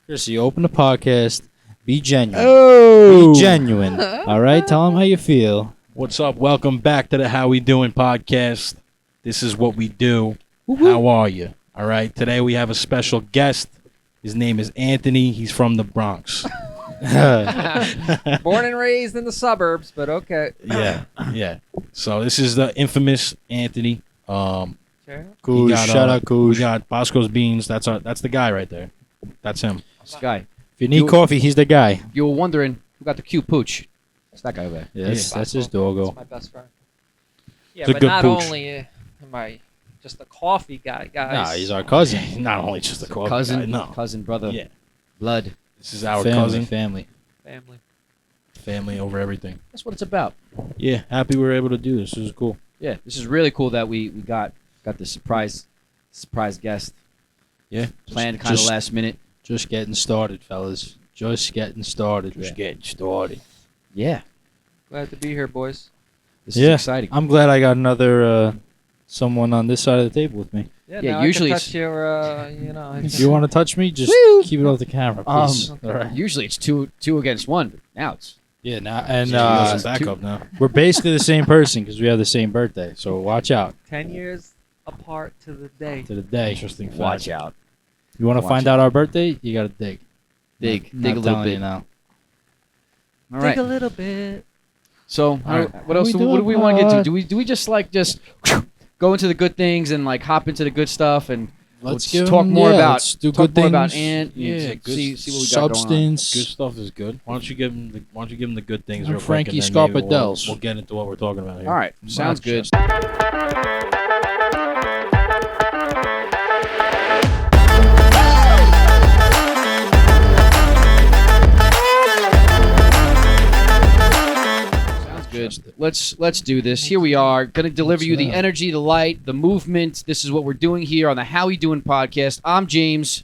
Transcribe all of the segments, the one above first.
Chris, you open the podcast. Be genuine. Oh, Be genuine. All right? Tell them how you feel. What's up? Welcome back to the How We Doing podcast. This is what we do. How are you? All right. Today we have a special guest. His name is Anthony. He's from the Bronx. born and raised in the suburbs, but okay. Yeah. So this is the infamous Anthony. Cool. We got, Shout out, cool. We got Bosco's Beans. That's the guy right there. That's him. This guy. If you need coffee, he's the guy. You were wondering who got the cute pooch. It's that guy over there. Yes, that's his That's doggo. my best friend. Yeah, It's a but good not pooch. only am I just a coffee guy, guys. Nah, he's our cousin. Not only just a coffee Cousin, guy, no. cousin, brother, Yeah. blood. This is our family. cousin. family. Over everything. That's what it's about. Yeah. Happy we were able to do this. This is cool. Yeah, this is really cool that we got the surprise guest. Yeah. Planned kind of Just- last minute. Just getting started, fellas. Just getting started. Yeah. Getting started. Yeah, Glad to be here, boys. this Yeah. is exciting. I'm glad I got another someone on this side of the table with me. Yeah, Yeah, now usually I can it's- touch your, If you want to touch me, just Woo! keep it off the camera, please. Okay. All right. Usually it's two against one, but now it's Yeah, now and Listen, back up now. we're basically the same person because we have the same birthday. So watch out 10 years apart to the day. to the day. Interesting fact. watch out. You want to Watch find out our birthday? You got to dig. Dig Not a little telling bit. you now. All right. Dig a little bit. So, All right. what How else? we What do we doing, want to get to? bud? Do we just go into the good things and like hop into the good stuff and Let's we'll give talk him- more yeah, about let's do talk good more things. about Ant. Yeah, good see what we got going on. Substance. Good stuff is good. Why don't you give him the good things And real Frankie quick, and then maybe Scarpadels. We'll get into what we're talking about here. All right, sounds good. Sounds good. Let's do this. Here we are, gonna deliver you the energy, the light, the movement. This is what we're doing here on the How We Doing podcast. I'm James.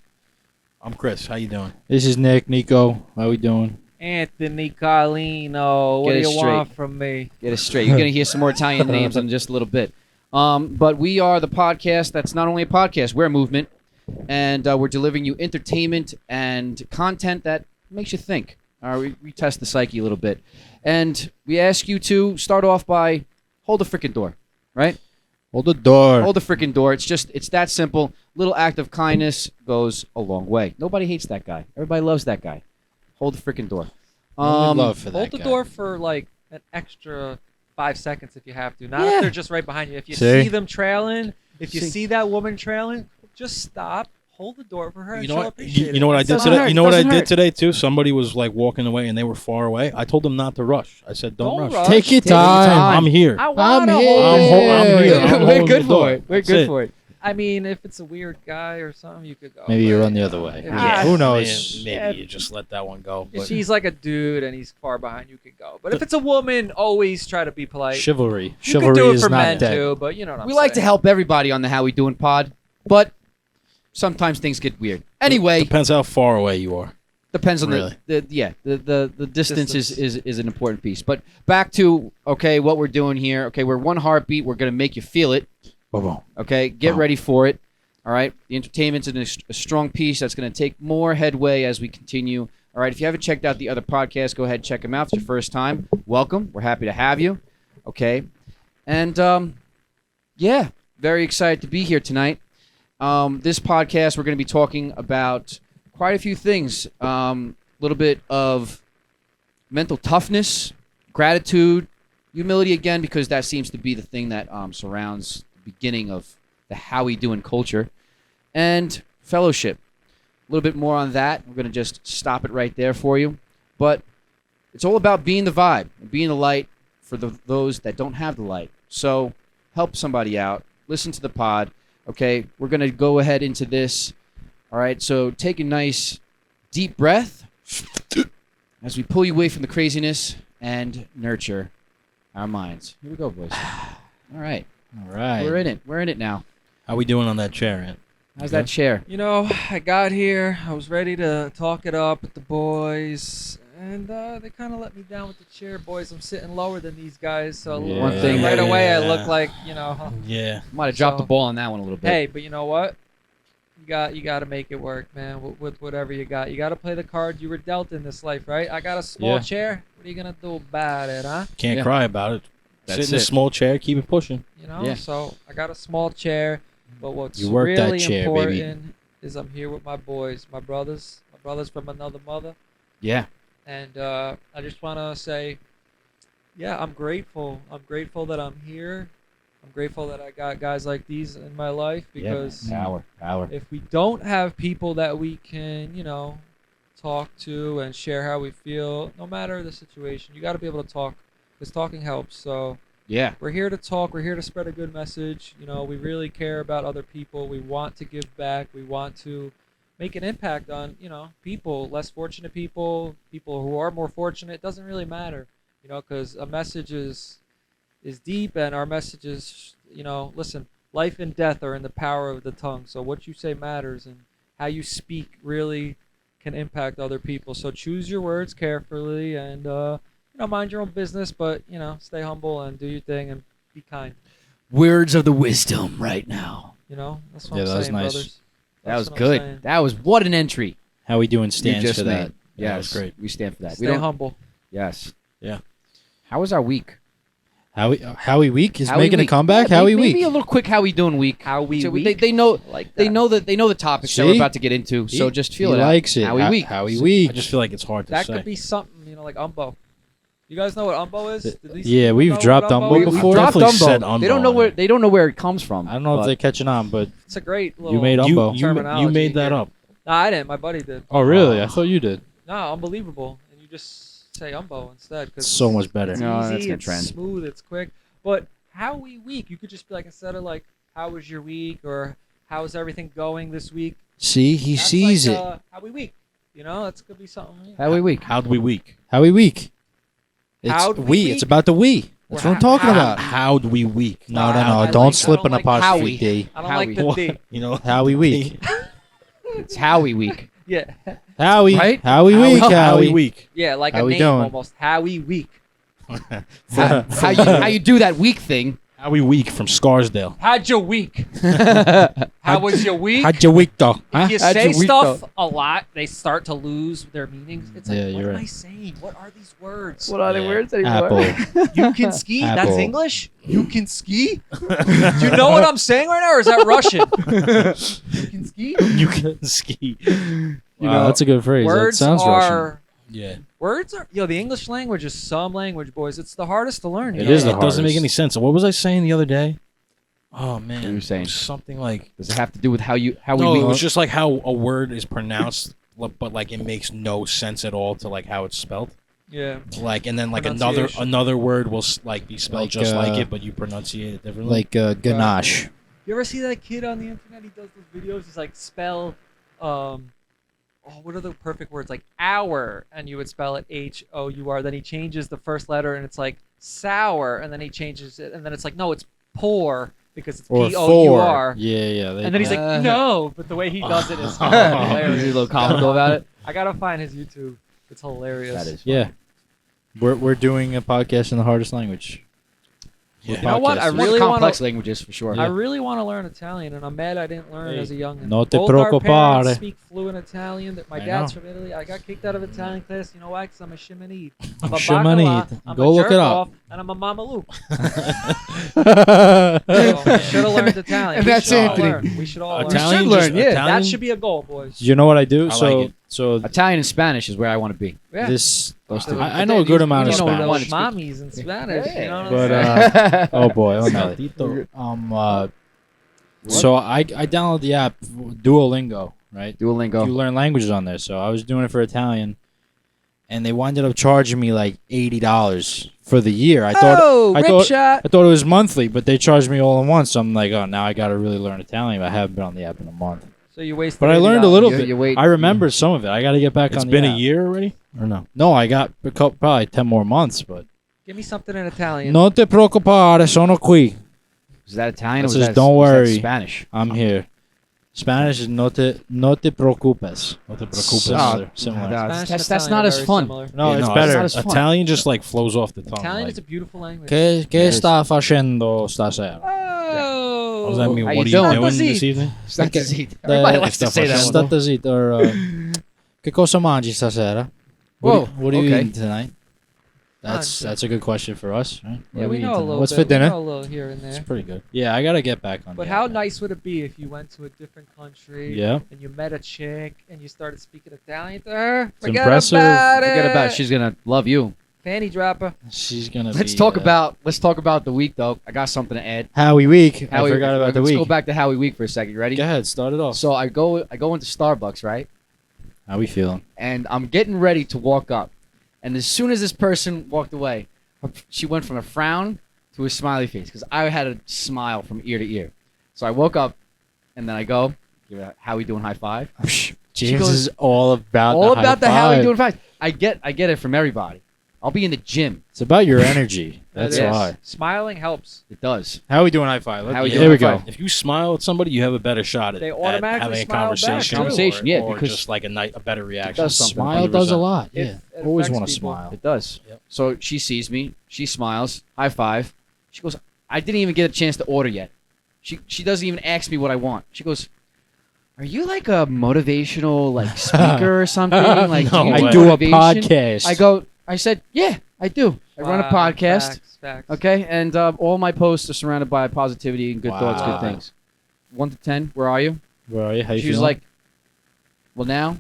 I'm Chris. How you doing? This is Nico. How we doing? Anthony Carlino. What Get do it you want from me? Get it straight. You're gonna hear some more Italian names in just a little bit. But we are the podcast that's not only a podcast, we're a movement, and we're delivering you entertainment and content that makes you think. We test the psyche a little bit, and we ask you to start off by hold the freaking door, right? Hold the door. Hold the freaking door. It's that simple. Little act of kindness goes a long way. Nobody hates that guy. Everybody loves that guy. Hold the freaking door. Only love for that Hold the guy. door for like an extra 5 seconds if you have to. Not Yeah. if they're just right behind you. If you See? see them trailing, if you See. see that woman trailing, just stop. Hold the door for her. You and know she'll what? appreciate You know what I it. did Doesn't today? hurt. You know what I Doesn't did hurt. today too? Somebody was like walking away and they were far away. I told them not to rush. I said, "Don't Don't rush. rush. Take your Take your time. time. I'm here." I want to I'm hold here. I'm it. here. I'm We're holding good the for door. it. We're That's good it. for it. I mean, if it's a weird guy or something, you could go. Maybe you but, run the know, other way. if- Yeah, ah, who knows? Maybe you just let that one go. If But she's like a dude and he's far behind, you could go. But if it's a woman, always try to be polite. Chivalry. You could Chivalry do it is for not men dead. too, but you know what I'm We like to saying. help everybody on the How We Doing pod, but sometimes things get weird. Anyway, depends how far away you are. depends on Really. the distance is an important piece. But back to what we're doing here. Okay, we're one heartbeat. We're gonna make you feel it. Boom. Okay, get Wow. ready for it. All right, the entertainment's in a strong piece that's gonna take more headway as we continue. All right, if you haven't checked out the other podcasts, go ahead and check them out. If it's your first time, welcome. We're happy to have you. Okay, and yeah, very excited to be here tonight. This podcast, we're going to be talking about quite a few things. A little bit of mental toughness, gratitude, humility again, because that seems to be the thing that surrounds the beginning of the How We Doing culture, and fellowship. A little bit more on that. We're going to just stop it right there for you. But it's all about being the vibe, being the light for those that don't have the light. So help somebody out. Listen to the pod. Okay, we're going to go ahead into this. All right, so take a nice deep breath as we pull you away from the craziness and nurture our minds. Here we go, boys. All right, All right. we're in it. We're in it now. How we doing on that chair, Ant? How's Okay. that chair? You know, I got here. I was ready to talk it up with the boys, and they kind of let me down with the chair, boys. I'm sitting lower than these guys, so Yeah. One thing right away I Yeah. look like, you know. Yeah. Might have dropped So- the ball on that one a little bit. Hey, but you know what? you got to make it work, man. With whatever you got, you got to play the card you were dealt in this life, right? I got a small Yeah. chair. What are you gonna do about it, huh? Can't Yeah. cry about it. That's Sit in a it. small chair, keep it pushing. You know. Yeah. So I got a small chair, but what's You work that really chair, baby. important is I'm here with my boys, my brothers from another mother. Yeah. And I just want to say, yeah, I'm grateful. I'm grateful that I'm here. I'm grateful that I got guys like these in my life because Power. if we don't have people that we can, talk to and share how we feel, no matter the situation, you got to be able to talk because talking helps. So Yeah. we're here to talk. We're here to spread a good message. We really care about other people. We want to give back. We want to make an impact on, people, less fortunate people who are more fortunate. It doesn't really matter, because a message is deep and our message is, listen, life and death are in the power of the tongue. So what you say matters and how you speak really can impact other people. So choose your words carefully and, mind your own business, but, stay humble and do your thing and be kind. Words of the wisdom right now. That's what Yeah, I'm that was saying, nice. brothers. That That's was what I'm good. saying. That was what an entry. How we doing You stands just for that? made. Yeah, that Yes, was great. we stand for that. Stay humble. Yes. Yeah. How was our week? Howie Week is Howie making week. a comeback. Yeah, Howie maybe Week. a little quick Howie doing week. Howie So week. They know Like they that. know the topics that we're See? about to get into. So just feel he it out. likes it. Howie week. Howie Week. I just feel like it's hard to That say. could be something, like Umbo. You guys know what Umbo is? Did these Yeah, people we've know what dropped Umbo is? before. We've dropped Definitely Umbo. said They Umbo don't know on where it. they don't know where it comes from. I don't know but if they're catching on, but It's a great little made you, Umbo. you, terminology you made that here. up. No, I didn't. My buddy did. oh really? I Oh. thought you did. No, unbelievable. And you just say Umbo instead because So much better. It's No, easy, that's gonna it's trend. smooth, it's quick. But Howie week, you could just be like instead of like how was your week or how's everything going this week? See, he That's sees like, it. Howie week. That could be something. Howie week. How'd we week? Howie Week. It's How'd we we. week? It's about the we. That's Or what I'm talking how- about. How'd we week? No, I no, like- don't I slip don't an like apostrophe Howie. D. I don't like the Howie. D. You know, Howie Week. It's Howie week. Yeah. Howie. Right? Howie Week. Howie Howie. week. Yeah, like How a we name doing? almost. Howie week. How you do that week thing? Howie week from Scarsdale. How'd your week? How was your week? How'd your week though? Huh? If you How'd say your week stuff a lot, they start to lose their meanings. It's like, Yeah, what you're am right. I saying? What are these words? What are the Yeah. words anymore? Apple. You can ski? That's Apple. English? You can ski? Do you know what I'm saying right now, or is that Russian? You can ski? You can ski. Wow, that's a good phrase. Words that sounds are... Yeah. The English language is some language, boys. It's the hardest to learn. It is the It doesn't make hardest. any sense. What was I saying the other day? Oh man, What were you saying? It was something like Does it have to do with how no, we it was just like how a word is pronounced, but like it makes no sense at all to like how it's spelled. Yeah. Like and then like Pronunciation. another word will like be spelled Like, just like uh, it, but you pronunciate it differently. like ganache. You ever see that kid on the internet? He does those videos. He's like, spell... what are the perfect words? Like hour, and you would spell it H-O-U-R. Then he changes the first letter, and it's like sour, and then he changes it, and then it's like, no, it's poor, because it's Or P-O-U-R. four. Yeah. And then he's like, no, but the way he does it is He's a hilarious. little comical about it. I gotta find his YouTube. It's hilarious. That is. Yeah. We're doing a podcast in the hardest language. Yeah. You know what? I Podcast. More really complex want to. languages for sure. I really want to learn Italian, and I'm mad I didn't learn Hey. as a youngin. No te Both our preoccupare. parents speak fluent Italian. My I dad's know. from Italy. I got kicked out of Italian class. You know why? Because I'm a shimonite. I'm a Shimonite. bacala, I'm Go a look it jerk up. off, and I'm a mamaluke. So, should have learned Italian. And We that's should all Anthony. learn. We should all learn. Italian should learn, just- yeah. Italian? That should be a goal, boys. You know what I do? I so like it. so Italian and Spanish is where I want to be. Yeah. this Those two. I know a good amount of you know Spanish. one. Those mommies in Spanish. You know what But I'm saying? oh boy, oh no. Santito. So I downloaded the app Duolingo, right? Duolingo. You learn languages on there. So I was doing it for Italian, and they wound up charging me like $80 for the year. I thought shot. I thought it was monthly, but they charged me all in once. So I'm like, oh, now I got to really learn Italian. I haven't been on the app in a month, So you wasted. but I learned a $80. little You- bit. you wait- I remember some of it. I got to get back It's on. been the a app. year already, or no? No, I got probably 10 more months, but. Give me something in Italian. Non te preoccupare, sono qui. Is that Italian That or says, was that, "Don't was that worry." Spanish? I'm here. Spanish is no te preocupes. No te preocupes. Similar. Oh, similar. no, Spanish and that's Italian not are as very fun. similar. No, Yeah, it's no, better. not as fun. Italian just like flows off the tongue. Italian like, is a beautiful language. Che It is. sta facendo stasera? Oh, What does that mean? How What are you you doing? doing this evening? Everybody likes to say that one. Stata zitto, or che cosa mangi stasera? Whoa, What are you okay. eating tonight? That's a good question for us, right? What Yeah, are we eating know a tonight? little What's bit. for We dinner? know a little here and It's there. pretty good. Yeah, I gotta get back on. But the how app. nice would it be if you went to a different country Yeah. and you met a chick and you started speaking Italian to her? It's Forget impressive. about it. Forget about it. She's gonna love you. Panty dropper. She's gonna. Let's be, talk about the week though. I got something to add. Howie Week. Howie, I forgot about the let's week. go back to Howie Week for a second. You ready? Go ahead, start it off. So I go into Starbucks, right? How we feeling? And I'm getting ready to walk up. And as soon as this person walked away, she went from a frown to a smiley face because I had a smile from ear to ear. So I woke up, and then I go, give her a how we doing high five. James goes- is all about All the about the high how we five. doing five. I get it from everybody. I'll be in the gym. It's about your energy. That's Yes. why. Smiling helps. It does. How we doing high five? How we There doing we high go. five? If you smile at somebody, you have a better shot at, They at automatically having a smile back, conversation. too. Conversation, yeah, or because just like a better reaction. does something. Smile does a 100%. lot. It- Yeah. it Always affects want to people. smile. It does. Yep. So she sees me. She smiles. High five. She goes, I didn't even get a chance to order yet. She doesn't even ask me what I want. She goes, are you like a motivational like speaker or something? Like No do you way. I do a motivation?" podcast. I said, yeah, I do. I run a Wow, podcast. Facts. Okay, and all my posts are surrounded by positivity and good thoughts, Wow. good things. 1 to 10, where are you? Where are you? How you She was feeling? like, well, now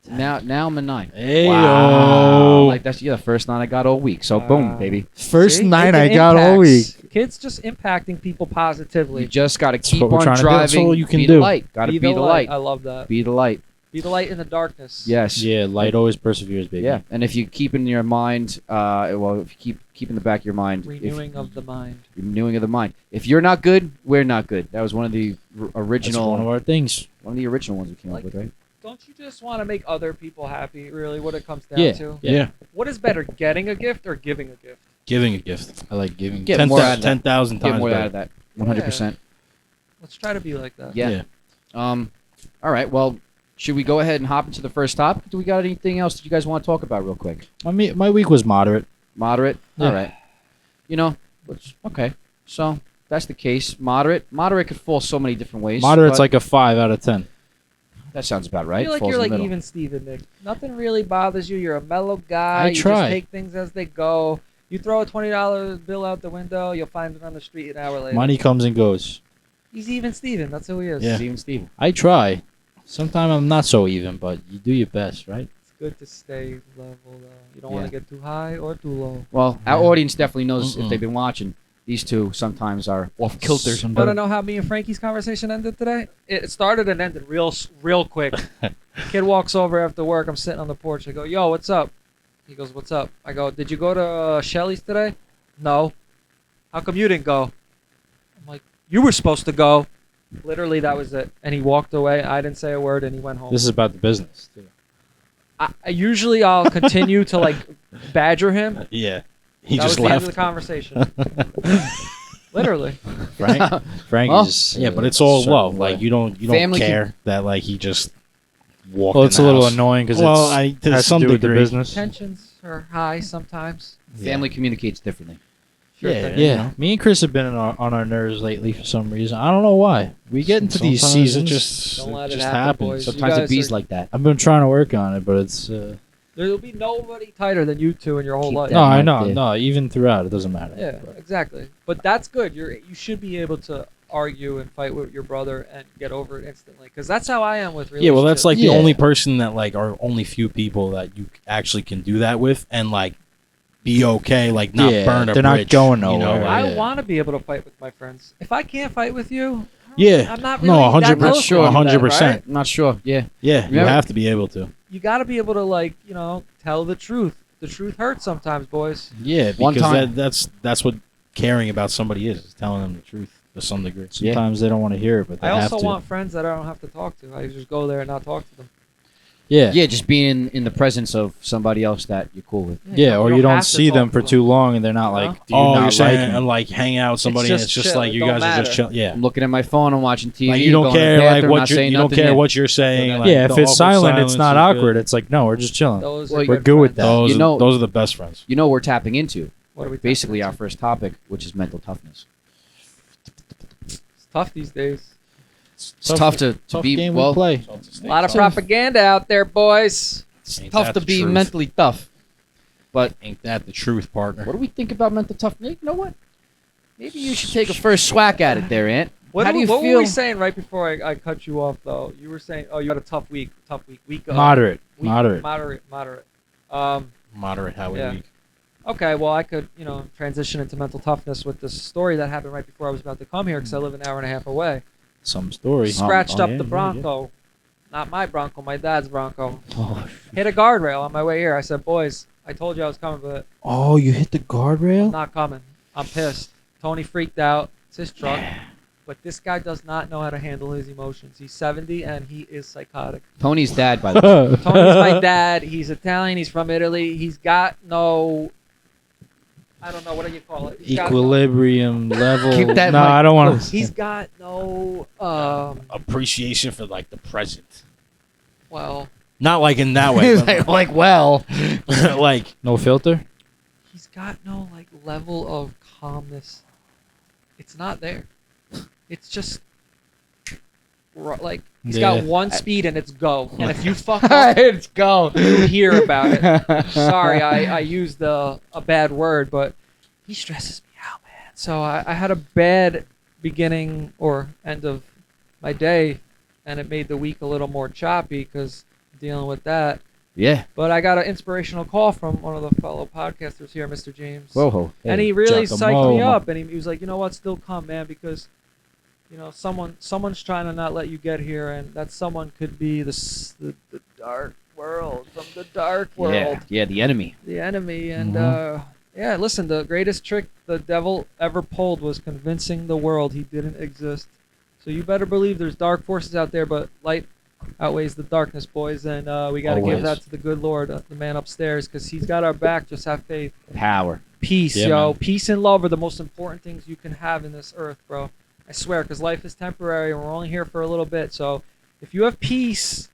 I'm a 9. Hey, Wow. Like that's the first 9 I got all week. So boom, Wow. baby. first See? night Making I got all week. impacts. Kids just impacting people positively. You just got to keep what we're on trying to do. That's driving. all you can be do. the light. Got to be the light. I love that. Be the light. Be the light in the darkness. Yes. Yeah, light always perseveres, baby. Yeah. And if you keep in your mind, if you keep in the back of your mind, Renewing of the mind. renewing of the mind. If you're not good, we're not good. That was one of the That's original, one of our things. original ones we came Like- up with, right? Don't you just want to make other people happy? Really, what it comes down Yeah. to. Yeah. What is better, getting a gift or giving a gift? Giving a gift. I like giving. Get 10,000 more out of that. 10,000 Get times more better. out of that. 100%. Let's try to be like that. Yeah. All right. Well, should we go ahead and hop into the first topic? Do we got anything else that you guys want to talk about real quick? My week was moderate. Moderate. Yeah. All right. You know, okay. So that's the case. Moderate. Moderate could fall so many different ways. Moderate's but like a 5 out of 10. that sounds about I right. feel like Falls you're in the like middle. even Steven, Nick. Nothing really bothers you. You're a mellow guy. I you try. just take things as they go. You throw a $20 bill out the window, you'll find it on the street an hour later. Money comes and goes. He's even Steven. That's who he is. Yeah. Steven Steven. I try. Sometimes I'm not so even, but you do your best, right? It's good to stay level. You don't Yeah. want to get too high or too low. Well, our Yeah. audience definitely knows if Mm-mm. they've been watching. These two sometimes are off kilter. Some Want to better- know how me and Frankie's conversation ended today? It started and ended real quick. Kid walks over after work. I'm sitting on the porch. I go, "Yo, what's up?" He goes, "What's up?" I go, "Did you go to Shelly's today?" "No." "How come you didn't go?" I'm like, "You were supposed to go." Literally, that was it. And he walked away. I didn't say a word, and he went home. This is about the business, too. Usually I'll continue to like badger him. Yeah. He That just was the end of left. the conversation. Literally. Frank Well, is. Yeah, but it's all certain love. way. Like you don't Family can- care that like he just walked. Well, in it's the a little house. annoying because Well, it to has some to do with the degree. business. Tensions are high sometimes. Family communicates differently. Sure Yeah, thing. Yeah, you know. me and Chris have been on our nerves lately for some reason. I don't know why. We get into these Sometimes seasons. It just, Don't let it it just happen, happens. boys. Sometimes You it guys bees are- like that. I've been trying to work on it, but it's. There'll be nobody tighter than you two in your whole Keep life. that No, I might know. be. No, even throughout, it doesn't matter. Yeah, But- exactly. But that's good. You should be able to argue and fight with your brother and get over it instantly. Because that's how I am with relationships. Yeah, well, that's like Yeah. the only person that like are only few people that you actually can do that with, and like be okay, like not Yeah, burn a they're not bridge. going You know, nowhere. like- I yeah. want to be able to fight with my friends. If I can't fight with you, Yeah. I'm not No, really 100%. that close to you then, 100%. right? I'm not sure. Yeah. yeah, you Yeah. have to be able to. You got to be able to like tell the truth. The truth hurts sometimes, boys. Yeah, One because time- that's what caring about somebody is telling them the truth to some degree. Yeah. Sometimes they don't want to hear it, but they I have also to. want friends that I don't have to talk to. I just go there and not talk to them. Yeah. Yeah, just being in the presence of somebody else that you're cool with. Yeah, or you don't have to see talk them to for too long, and they're not You know? like, do you Oh, not you're saying like me? and like hang out with somebody, and just it's just chill. like you It don't guys are just matter. chill. Yeah, I'm looking at my phone. I'm watching TV. like you don't going to the care like bathroom, what not you saying don't nothing care yet. what you're saying. Like, Yeah, if the it's awkward silent, it's silence not is good. awkward. It's like, no, we're just chilling. Those We're are We're good with that. Those, You know- those are the best friends. You know what we're tapping into? What are we Basically, tapping our first topic, which is mental toughness. tough these days. It's tough to be game well. we play. A lot of propaganda out there, boys. It's Ain't tough that to the be truth? mentally tough. But Ain't that the truth, partner? what do we think about mental toughness? You know what? Maybe you should take a first swack at it there, Ant. What How do you what feel? were we saying right before I cut you off, though? You were saying, oh, you had a tough week. Moderate. Week, Moderate. Moderate. Moderate Howie Yeah. week. Okay, well, I could, transition into mental toughness with this story that happened right before I was about to come here because I live an hour and a half away. Some story. Scratched up yeah, the yeah, Bronco. Not my Bronco, my dad's Bronco. Oh, Hit a guardrail on my way here. I said, boys, I told you I was coming, but oh, you hit the I'm guardrail? not coming. I'm pissed. Tony freaked out. It's his truck. But this guy does not know how to handle his emotions. He's 70 and he is psychotic. Tony's dad, by the way. Tony's my dad. He's Italian. He's from Italy. He's got no, I don't know, what do you call it? He's got no- Equilibrium level. Keep that no, mic I don't want close. to. He's got no, Appreciation for like the present. well, Not like in that way. but well. like No filter? he's got no, level of calmness. It's not there. It's just, he's got Yeah. one speed and it's go. And if you fuck up, Let's go. you hear about it. Sorry, I used a bad word, but he stresses me out, man. So I had a bad beginning or end of my day, and it made the week a little more choppy because dealing with that. Yeah. But I got an inspirational call from one of the fellow podcasters here, Mr. James. Whoa. And he really psyched me Giacomo. up, and he was like, you know what, still come, man, because someone's trying to not let you get here, and that someone could be the dark world, from the dark world, Yeah, the enemy. the enemy. And Mhm. listen, the greatest trick the devil ever pulled was convincing the world he didn't exist. So you better believe there's dark forces out there, but light outweighs the darkness, boys, and we got to give Always. that to the good Lord, the man upstairs, because he's got our back. Just have faith. Power. Peace, Yeah, yo. man. Peace and love are the most important things you can have in this earth, bro. I swear, because life is temporary and we're only here for a little bit. So if you have peace,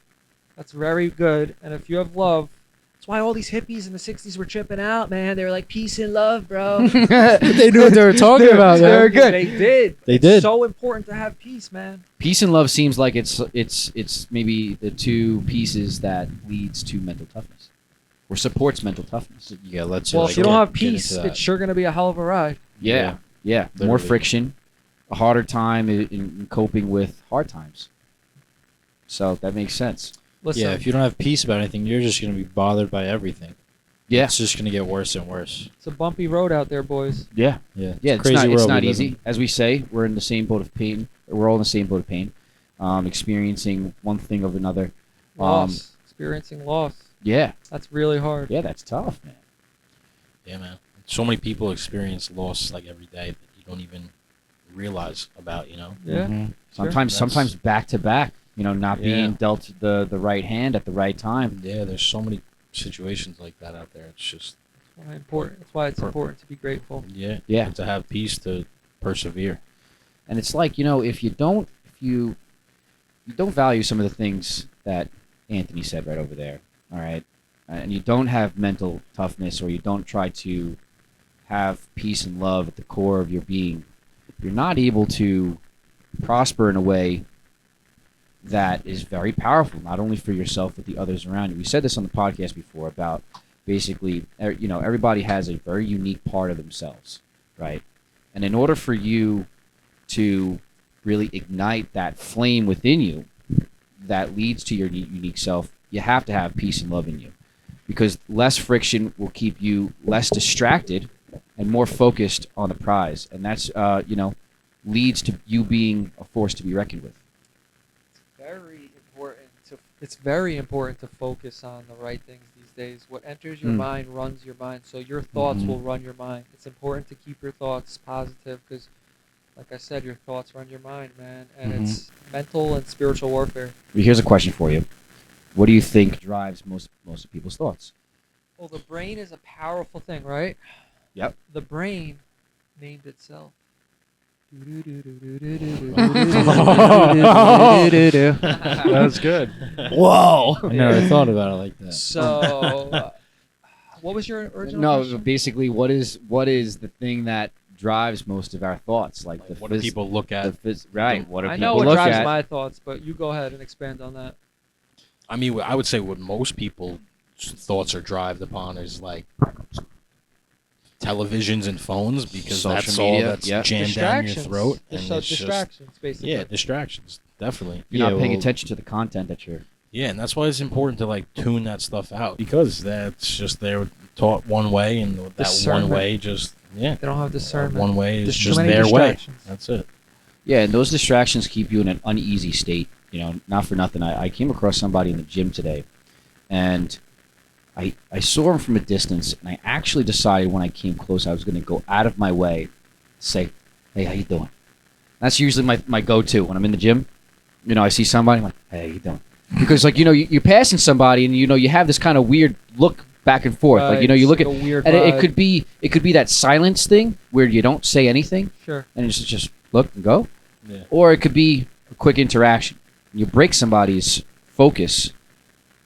that's very good. And if you have love, that's why all these hippies in the 60s were tripping out, man. They were like, peace and love, bro. They knew what they were talking about, man. They're good. They did. They It's did. so important to have peace, man. Peace and love seems like it's maybe the two pieces that leads to mental toughness, or supports mental toughness. Yeah, let's. Well, just if you don't get- have get peace, into that. it's sure going to be a hell of a ride. Yeah. More literally. friction, a harder time in coping with hard times. So that makes sense. Listen, Yeah, if you don't have peace about anything, you're just gonna be bothered by everything. Yeah. It's just gonna get worse and worse. it's a bumpy road out there, boys. Yeah. Yeah, Yeah, a it's crazy not, world it's we not live easy. in. As we say, we're in the same boat of pain. We're all in the same boat of pain, experiencing one thing of another. Loss. Experiencing loss. Yeah, That's really hard. yeah, that's tough, man. yeah, man. So many people experience loss like every day that you don't even realize about. You know. Yeah. Mhm. Sure. Sometimes back to back. Not Yeah. being dealt the right hand at the right time. Yeah, there's so many situations like that out there. It's just That's why it's important to be grateful. yeah, Yeah. and to have peace to persevere. And it's like, if you don't value some of the things that Anthony said right over there, all right, and you don't have mental toughness, or you don't try to have peace and love at the core of your being, you're not able to prosper in a way that is very powerful, not only for yourself but the others around you. We said this on the podcast before about basically, everybody has a very unique part of themselves, right? And in order for you to really ignite that flame within you that leads to your unique self, you have to have peace and love in you, because less friction will keep you less distracted and more focused on the prize, and that's leads to you being a force to be reckoned with. It's very important to focus on the right things these days. What enters your mind runs your mind, so your thoughts will run your mind. It's important to keep your thoughts positive because, like I said, your thoughts run your mind, man, and it's mental and spiritual warfare. Well, here's a question for you: what do you think drives most of people's thoughts? Well, the brain is a powerful thing, right? Yep. The brain named itself. That was good. Whoa! I never thought about it like that. So, what was your original No, question? basically, what is the thing that drives most of our thoughts. Like the What do people look at? right. What do I people know what look drives at? my thoughts, but you go ahead and expand on that. I mean, I would say what most people's thoughts are driven upon is like televisions and phones, because Social that's media, all that's yeah. jammed down your throat, and Just it's just distractions, basically. yeah, distractions, definitely. You're not paying well- attention to the content that you're. Yeah, and that's why it's important to like tune that stuff out, because that's just they're taught one way, and that one Discernment. way just They don't have discernment. one way is There's too just many their way. distractions. That's it. Yeah, and those distractions keep you in an uneasy state. You know, not for nothing. I came across somebody in the gym today, and I saw him from a distance, and I actually decided when I came close I was going to go out of my way to say, "Hey, how you doing?" That's usually my go-to when I'm in the gym. You know, I see somebody, I'm like, "Hey, how you doing?" Because like you're passing somebody, and you have this kind of weird look back and forth. Like you look it's at, like a weird and it vibe. could be that silence thing where you don't say anything. Sure. And it's just look and go. Yeah. Or it could be a quick interaction. You break somebody's focus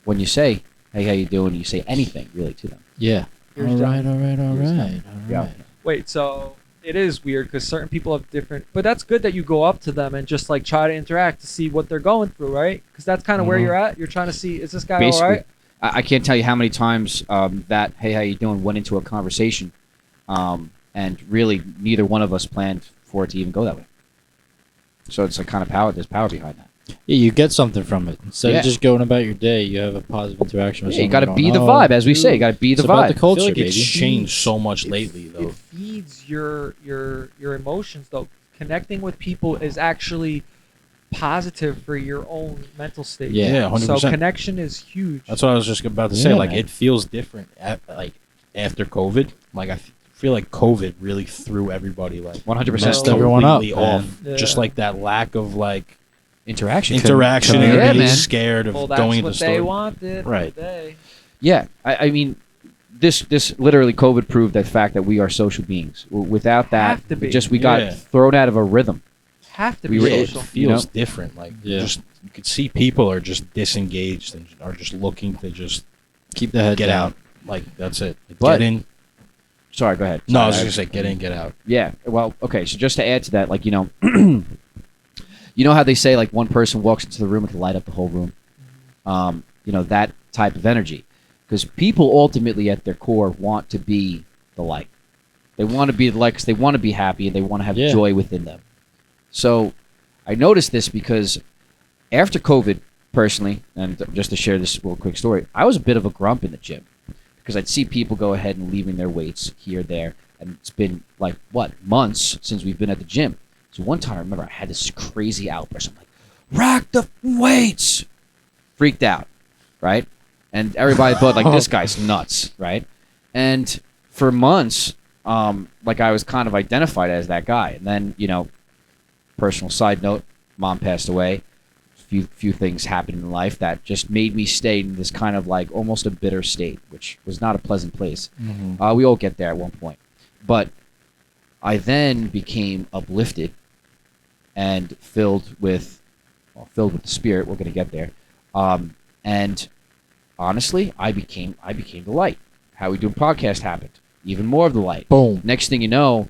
when you say, "Hey, how you doing?" You say anything really to them. Yeah. Here's All right, John. all right, all Here's right, John. all Yeah. right. Wait, so it is weird because certain people have different. But that's good that you go up to them and just like try to interact to see what they're going through, right? Because that's kind of where Mhm. you're at. You're trying to see, is this guy Basically, all right? I can't tell you how many times that "Hey, how you doing?" went into a conversation, and really neither one of us planned for it to even go that way. So it's like kind of power. There's power behind that. Yeah, you get something from it. Instead Yeah. of just going about your day, you have a positive interaction with Yeah, you someone. got to going, be the "Oh, vibe, as we say. You got to be the it's about vibe. the culture, I feel like it's baby. changed so much lately, though. It feeds your emotions though. Connecting with people is actually positive for your own mental state. Yeah. Yeah, 100%. So connection is huge. That's what I was just about to say. Yeah, Like, man. it feels different like after COVID. Like, I feel like COVID really threw everybody like 100% Messed everyone up, completely man. off. Yeah. Just like that lack of like interaction. interaction, and Yeah, everybody's man. scared of well, that's going to what the they store. wanted. Right. They. Yeah, I mean, this literally COVID proved that fact that we are social beings. Without that, Have to be. we got Yeah. thrown out of a rhythm. Have to We be were- It social. feels know? different. Like, Yeah. just you could see people are just disengaged and are just looking to just Keep the head get down. out. Like, that's it. But- Get in. Sorry, go ahead. No, I Sorry, was just gonna say, get in, get out. Yeah. Well, okay. So just to add to that, like you know how they say like one person walks into the room and can light up the whole room. That type of energy, because people ultimately at their core want to be the light. They want to be the light because they want to be happy and they want to have Yeah. joy within them. So I noticed this because after COVID, personally, and just to share this real quick story, I was a bit of a grump in the gym because I'd see people go ahead and leaving their weights here, there, and it's been like months since we've been at the gym. So one time I remember I had this crazy outburst. I'm like, "Rack the weights!" Freaked out, right? And everybody thought like this guy's nuts, right? And for months, like I was kind of identified as that guy. And then, personal side note, mom passed away. Few things happened in life that just made me stay in this kind of like almost a bitter state, which was not a pleasant place. We all get there at one point, but I then became uplifted and filled with the spirit. We're gonna get there, and honestly, I became the light. How We Doing podcast happened. Even more of the light. Boom. Next thing you know,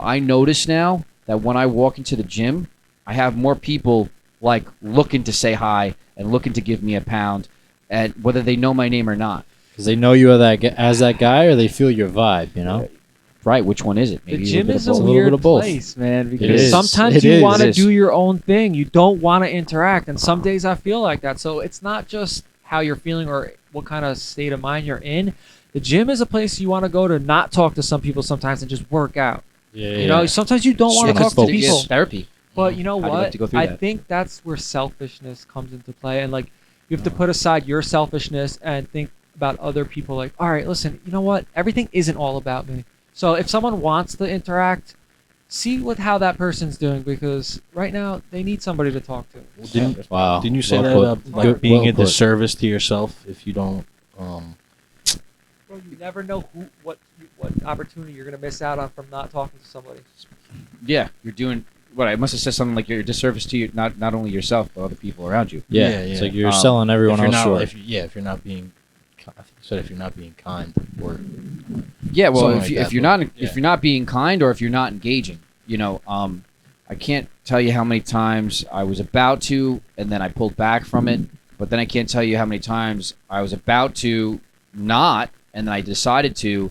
I notice now that when I walk into the gym, I have more people like looking to say hi and looking to give me a pound, and whether they know my name or not. Because they know you are as that guy, or they feel your vibe. You know. Right? Which one is it? The Maybe gym little is bit a of both. little bit weird of both. place, man. It Because is. sometimes It you is. want It to is. do your own thing. You don't want to interact, and some days I feel like that. So it's not just how you're feeling or what kind of state of mind you're in. The gym is a place you want to go to not talk to some people sometimes and just work out. Yeah. You know, sometimes you don't want to Switch talk to focus. people. It's therapy. But you know How'd you what? like to go through I that? think that's where selfishness comes into play, and like you have to put aside your selfishness and think about other people. Like, all right, listen, you know what? Everything isn't all about me. So if someone wants to interact, see how that person's doing, because right now they need somebody to talk to. Wow. Didn't you say Well that put. like Good- being well a put. disservice to yourself if you don't? Bro, you never know what opportunity you're gonna miss out on from not talking to somebody. Yeah, you're doing what I must have said something like you're a disservice to you, not only yourself but other people around you. Yeah. Yeah, It's yeah. like you're Um, selling everyone if you're else not, short. if you're not being, I think you said if you're not being kind or Yeah, well, Something if, like you, that, if you're but- not if you're not being kind or if you're not engaging, I can't tell you how many times I was about to and then I pulled back from it, but then I can't tell you how many times I was about to not and then I decided to,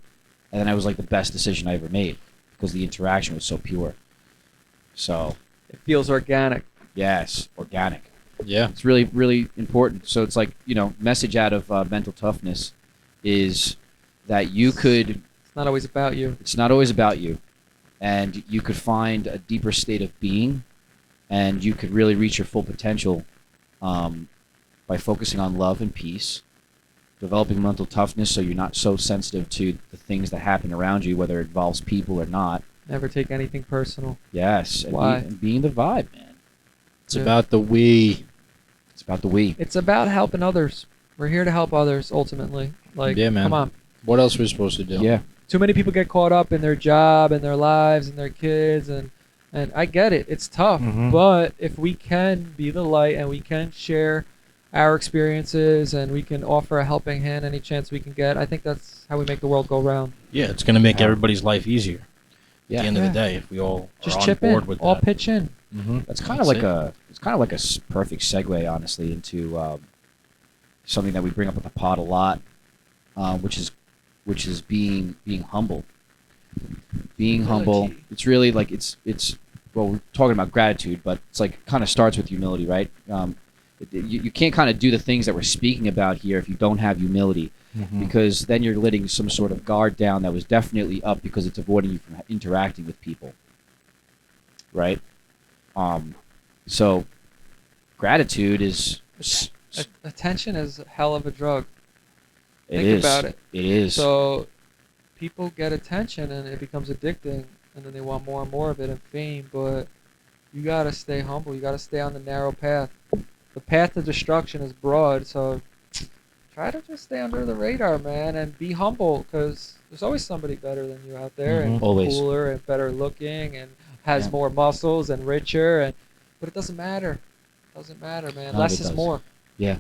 and then I was like the best decision I ever made because the interaction was so pure. So It feels organic. yes, organic. Yeah. It's really, really important. So it's like, message out of mental toughness is that you could, It's not always about you. it's not always about you, and you could find a deeper state of being, and you could really reach your full potential by focusing on love and peace, developing mental toughness so you're not so sensitive to the things that happen around you, whether it involves people or not. Never take anything personal. Yes, and, Why? and being the vibe, man. It's Yeah. about the we. It's about the we. It's about helping others. We're here to help others ultimately. Like, Yeah, man. come on. What else are we supposed to do? Yeah. Too many people get caught up in their job and their lives and their kids and I get it. It's tough. Mhm. But if we can be the light and we can share our experiences and we can offer a helping hand any chance we can get, I think that's how we make the world go round. Yeah, it's going to make Yeah. everybody's life easier. Yeah. At the end of Yeah. the day, if we all Just are on chip board in. with All that. pitch in. Mm-hmm. That's kind of like a perfect segue, honestly, into something that we bring up with the pod a lot, which is being humble. Being humble. Humility. It's really like it's well, we're talking about gratitude, but it's like kind of starts with humility, right? You can't kind of do the things that we're speaking about here if you don't have humility, because then you're letting some sort of guard down that was definitely up because it's avoiding you from interacting with people, right? So gratitude is Attention is a hell of a drug. it Think is. about it. It is. So people get attention and it becomes addicting and then they want more and more of it and fame, but you got to stay humble. You got to stay on the narrow path. The path to destruction is broad, so try to just stay under the radar, man, and be humble because there's always somebody better than you out there and Always. cooler and better looking and has Yeah. more muscles and richer but it doesn't matter. It doesn't matter, man. None of Less it is does. more. Yeah.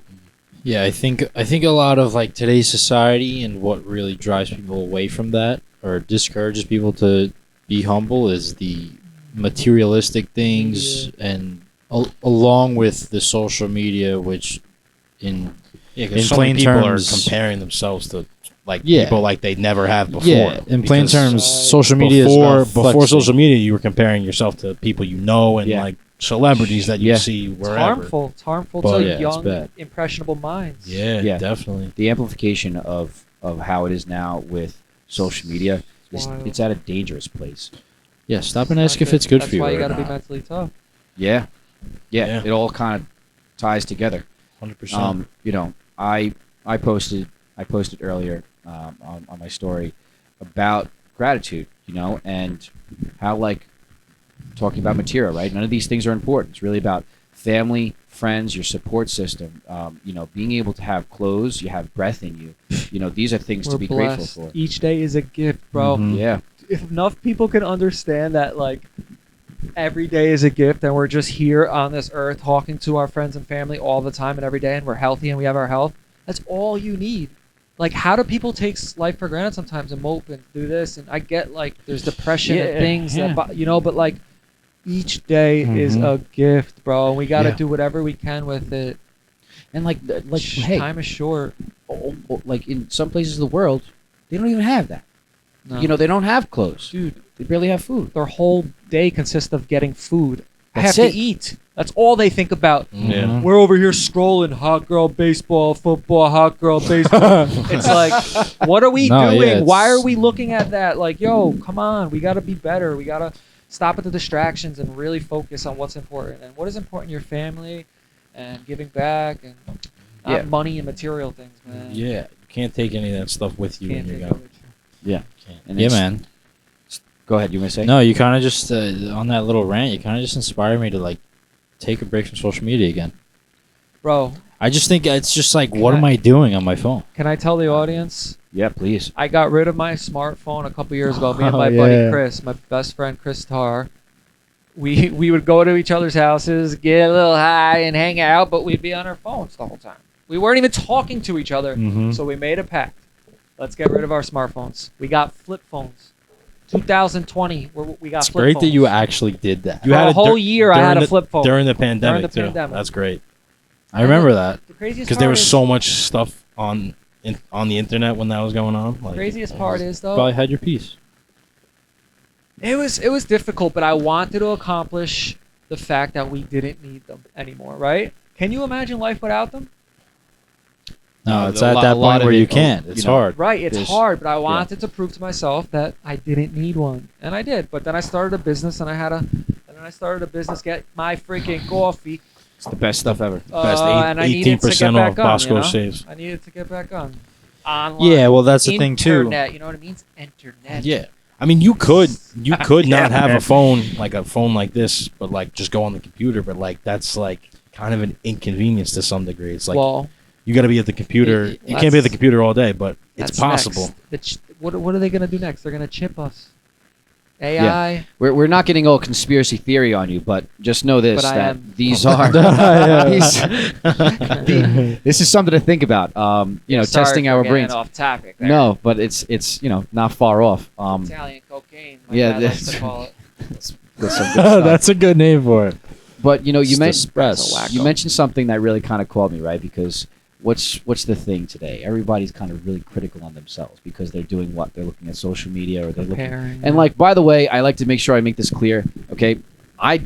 Yeah, I think a lot of like today's society and what really drives people away from that or discourages people to be humble is the materialistic things and along with the social media, which in Yeah, 'cause in so plain many people terms- are comparing themselves to like Yeah. people like they never have before. yeah, in plain Because terms, Right. social media before is about before flexing. social media, you were comparing yourself to people you know and Yeah. like celebrities that you Yeah. see It's wherever. harmful. It's harmful But- to Yeah, it's young, bad. impressionable minds. Yeah, Yeah. definitely. The amplification of how it is now with social media is Wild. it's at a dangerous place. Yeah, stop and ask Not if it's good That's for you. why you or got to be not. mentally tough. Yeah. Yeah. It all kind of ties together. 100%. I posted earlier on my story about gratitude, and how like talking about material, right? None of these things are important. It's really about family, friends, your support system. Being able to have clothes, you have breath in you. These are things We're to be blessed. grateful for. Each day is a gift, bro. Mhm. Yeah. If enough people can understand that, like, every day is a gift and we're just here on this earth talking to our friends and family all the time and every day and we're healthy and we have our health, that's all you need. Like, how do people take life for granted sometimes and mope and do this? And I get, like, there's depression and Yeah, things, yeah. but, like, each day is Mhm. a gift, bro. And we got to Yeah. do whatever we can with it. And like hey, Time is short. like in some places of the world, they don't even have that. No. They don't have clothes. Dude, They barely have food. their whole day consists of getting food. I That's have it. to eat. That's all they think about. Yeah. We're over here scrolling hot girl baseball, football, hot girl baseball. It's like, what are we No, doing? yeah, Why are it's- we looking at that? Like, yo, come on. We got to be better. We got to stop at the distractions and really focus on what's important. And what is important? Your family and giving back and not Yeah. money and material things, man. Yeah, you can't take any of that stuff with you Can't when you're take going. it. Yeah. Can't. And Yeah, it's- man. Go ahead. You want to say? No, you kind of just on that little rant. You kind of just inspired me to like take a break from social media again. Bro, I just think it's just like, what Can am I doing on my phone? can I tell the audience? Yeah, please. I got rid of my smartphone a couple years ago. Me and Oh, my yeah. buddy Chris, my best friend Chris Tarr. We would go to each other's houses, get a little high, and hang out, but we'd be on our phones the whole time. We weren't even talking to each other. Mhm. So we made a pact. Let's get rid of our smartphones. We got flip phones. 2020, we got It's flip great phones. that you actually did that. For a whole year, I had a the- flip phone. during the pandemic the too. pandemic. That's great I remember that. The craziest because there part was is- so much stuff on the internet when that was going on. Like, craziest part is though, Probably had your piece. it was difficult, but I wanted to accomplish the fact that we didn't need them anymore, right? Can you imagine life without them? No, it's a at lot- that a lot point of where it, you can't. It's hard. Right, it's There's- hard, but I wanted to prove to myself that I didn't need one, and I did. But then I started a business, get my freaking coffee, It's the best stuff ever. best and I needed to get 18% off back on. Bosco You know? saves. I needed to get back on. Online. Yeah, well, that's the thing too. Internet, you know what it means? Internet. Yeah, I mean, you could not have a phone like this, but like just go on the computer. But like that's like kind of an inconvenience to some degree. It's like well, you got to be at the computer. It- You can't be at the that's- computer all day, but it's that's possible. next. What are they gonna do next? They're gonna chip us. AI. We're not getting all conspiracy theory on you, but just know this: But I that am. these are this is something to think about. Sorry Testing for our getting brains. off topic. There. No, but it's not far off. Italian cocaine. My yeah, dad likes this- to call it. That's some good stuff. That's a good name for it. But you It's the mentioned espresso. you mentioned something that really kind of caught me, right? Because what's the thing today? Everybody's kind of really critical on themselves because they're doing what? They're looking at social media or they're looking. Comparing. And like, by the way, I like to make sure I make this clear. Okay, I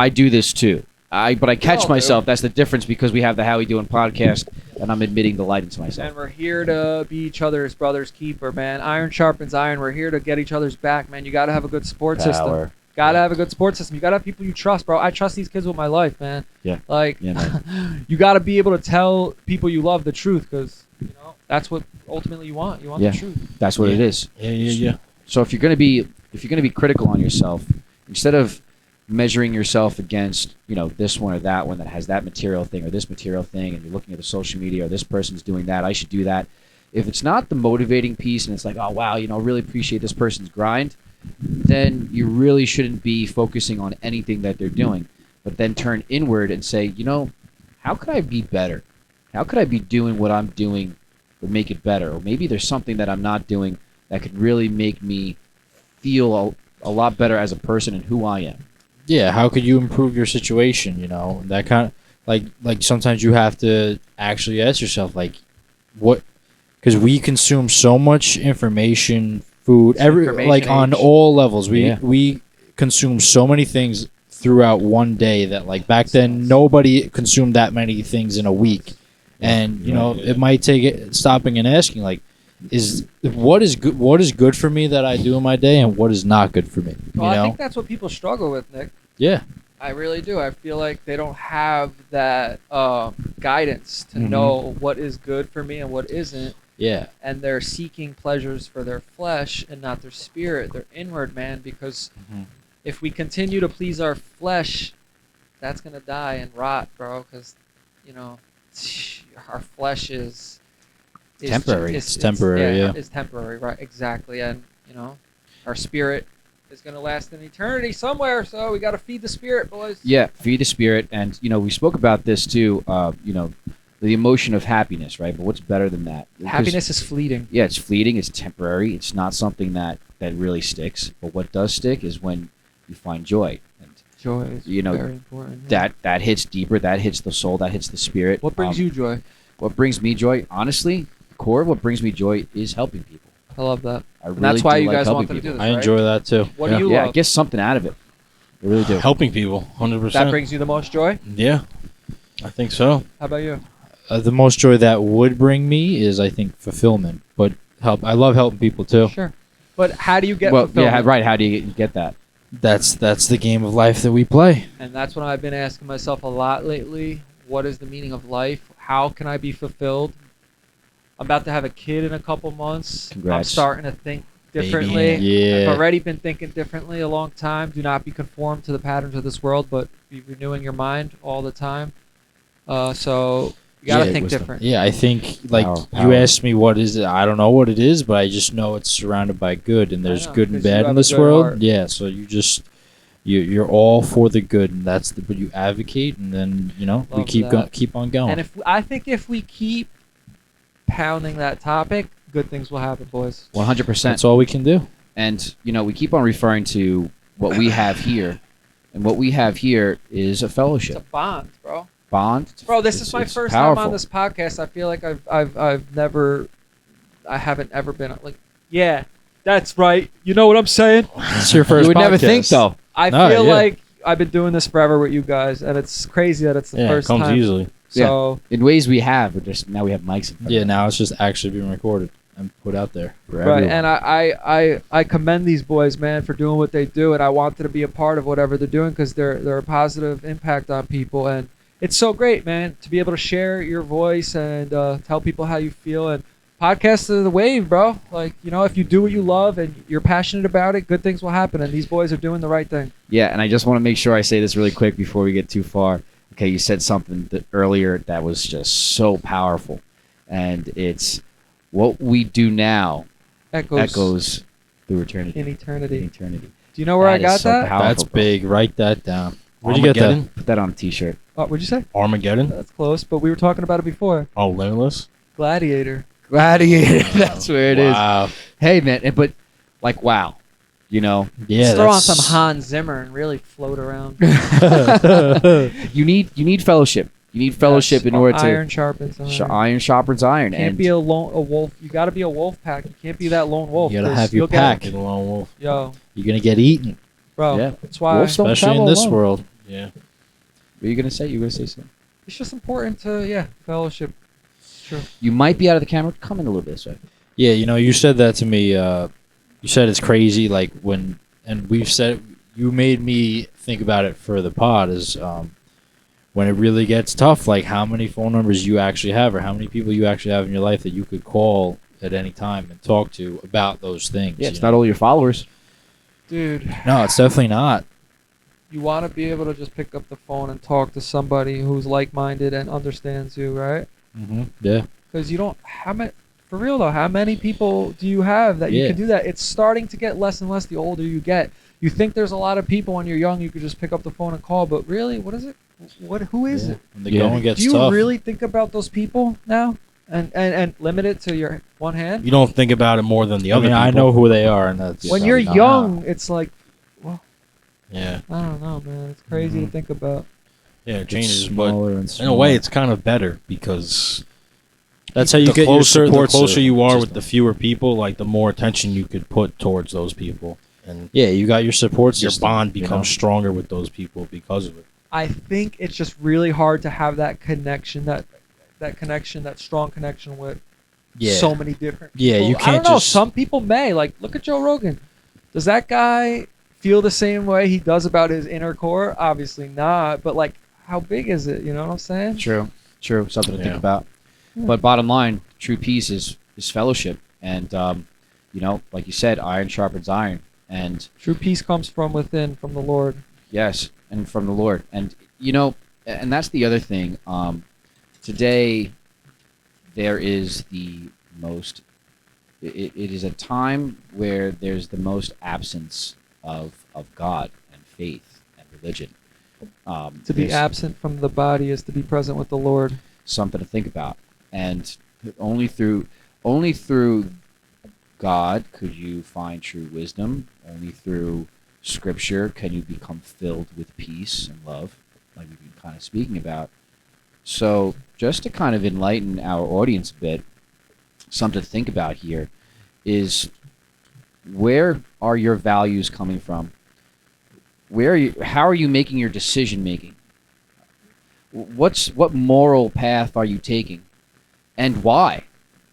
do this too. But I catch all do. myself. That's the difference because we have the How We Doing podcast, and I'm admitting the light into myself. And we're here to be each other's brother's keeper, man. Iron sharpens iron. We're here to get each other's back, man. You got to have a good support system. Power. Got to have a good support system. You got to have people you trust, bro. I trust these kids with my life, man. Yeah. Like, Yeah, man. you got to be able to tell people you love the truth because, that's what ultimately you want. You want Yeah. the truth. That's what it is. Yeah. So if you're gonna be critical on yourself, instead of measuring yourself against this one or that one that has that material thing or this material thing, and you're looking at the social media or this person's doing that, I should do that. If it's not the motivating piece and it's like, oh wow, really appreciate this person's grind, then you really shouldn't be focusing on anything that they're doing. But then turn inward and say, how could I be better? How could I be doing what I'm doing or make it better? Or maybe there's something that I'm not doing that could really make me feel a lot better as a person and who I am. Yeah, how could you improve your situation? That kind of like sometimes you have to actually ask yourself what, because we consume so much information, food, Information on age. all levels. Yeah. We consume so many things throughout one day that back then nobody consumed that many things in a week, and it might take it stopping and asking what is good for me that I do in my day and what is not good for me. Well, I think that's what people struggle with, Nick. Yeah. I really do. I feel like they don't have that guidance to Mhm. know what is good for me and what isn't. Yeah. And they're seeking pleasures for their flesh and not their spirit, their inward man. Because Mhm. if we continue to please our flesh, that's gonna die and rot, bro. Because our flesh is Temporary. It's temporary, yeah. It's temporary, right? Exactly. And our spirit is gonna last in eternity somewhere. So we gotta feed the spirit, boys. Yeah, feed the spirit. And, we spoke about this too, the emotion of happiness, right? But what's better than that? Because- Happiness is fleeting. Yeah, it's fleeting. It's temporary. It's not something that really sticks. But what does stick is when you find joy. And Joy is very important. Yeah. that hits deeper. That hits the soul. That hits the spirit. What brings you joy? What brings me joy? Honestly, core of what brings me joy is helping people. I love that. I really And that's why do you like guys helping wanted to people. do this, I right? enjoy that too. What do you Yeah, I love? get something out of it. I really do. Helping people, 100%. That brings you the most joy? Yeah, I think so. How about you? The most joy that would bring me is, I think, fulfillment. But I love helping people too. Sure. But how do you get Well, fulfillment? yeah, right. How do you get that? That's the game of life that we play. And that's what I've been asking myself a lot lately. What is the meaning of life? How can I be fulfilled? I'm about to have a kid in a couple months. I'm Congrats. starting to think differently. Yeah. I've already been thinking differently a long time. Do not be conformed to the patterns of this world, but be renewing your mind all the time. So you got to Yeah, think wisdom. different. Yeah, I think Power. you asked me what is it. I don't know what it is, but I just know it's surrounded by good, and there's know, good and 'cause you bad have in a this good world. heart. Yeah, so you're all for the good, and that's what you advocate, and then we Love keep that. keep on going. And I think if we keep pounding that topic, good things will happen, boys. 100%. That's all we can do. And, we keep on referring to what we have here. And what we have here is a It's fellowship. a bond, bro. Bond. Bro, this is my It's first powerful. time on this podcast. I feel like I haven't ever been like, yeah, that's right. You know what I'm saying? It's your first You would never podcast. think, though. I No, feel yeah. like I've been doing this forever with you guys, and it's crazy that it's the Yeah, it first comes time. easily. So In ways we have, but just now we have mics in front Yeah, of now it's just actually being recorded and put out there. for right, everyone. and I commend these boys, man, for doing what they do, and I wanted to be a part of whatever they're doing because they're a positive impact on people, and it's so great, man, to be able to share your voice and tell people how you feel. And podcasts are the wave, bro. Like, if you do what you love and you're passionate about it, good things will happen, and these boys are doing the right thing. Yeah, and I just want to make sure I say this really quick before we get too far. Okay, you said something earlier that was just so powerful, and it's what we do now echoes through eternity. in eternity. Eternity. Do you know where That I is got so that? powerful, That's bro. big. Write that down. Where'd you get that? Armageddon? Put that on a T-shirt. Oh, what'd you say? Armageddon? That's close, but we were talking about it before. Oh, Limitless? Gladiator. Gladiator. That's where it is. Wow. Hey, man, but like, wow, Yeah, Let's throw on that's some Hans Zimmer and really float around. you need fellowship. You need fellowship in order Iron sharpens iron. to iron sharpens iron. Can't And be a wolf. You got to be a wolf pack. You can't be that lone wolf. You gotta 'cause have your you'll get- pack. Get a lone wolf. Yo, You're gonna get eaten, bro. Yeah. That's why Wolves don't especially in travel this alone. world. Yeah. what are you gonna say? You were gonna say something. it's just important to fellowship. It's true. You might be out of the camera. Come in a little bit, so. Yeah, you said that to me. You said it's crazy, like and we've said, you made me think about it for the pod, is when it really gets tough, like how many phone numbers you actually have, or how many people you actually have in your life that you could call at any time and talk to about those things. Yeah, it's you not know? all your followers. Dude, No, it's definitely not. you want to be able to just pick up the phone and talk to somebody who's like-minded and understands you, right? Mm-hmm. Yeah. Because you don't. For real though, how many people do you have that you Yeah. can do that? It's starting to get less and less the older you get. You think there's a lot of people when you're young you could just pick up the phone and call, but really, what is it? Who is Yeah. it? When the Yeah. going gets Do you tough. really think about those people now, and limit it to your one hand? You don't think about it more than the I other mean, people. I know who they are, and that's When you're not- young, it's like, Yeah. I don't know, man. It's crazy to think about. Yeah, it It's changes. But smaller and in a smaller. way, it's kind of better because That's how you the get your closer, support the closer you are system. with the fewer people, like the more attention you could put towards those people. And Yeah, you got your support your system. bond you know? becomes stronger with those people because of it. I think it's just really hard to have that connection, that strong connection with Yeah. so many different Yeah, people. you I can't don't know. just- Some people may. Like, look at Joe Rogan. Does that guy feel the same way he does about his inner core? Obviously not. But, like, how big is it? You know what I'm saying? True. Something to think Yeah. about. Yeah. But bottom line, true peace is fellowship, and like you said, iron sharpens iron, and True peace comes from within, from the Lord. yes, and from the Lord, and and that's the other thing. Today, there is the most. It is a time where there's the most absence of God and faith and religion. To be there's absent from the body is to be present with the Lord. something to think about, and only through God could you find true wisdom. Only through Scripture can you become filled with peace and love, like we've been kind of speaking about. So, just to kind of enlighten our audience a bit, something to think about here is, where are your values coming from? How are you making your decision making? What moral path are you taking, and why?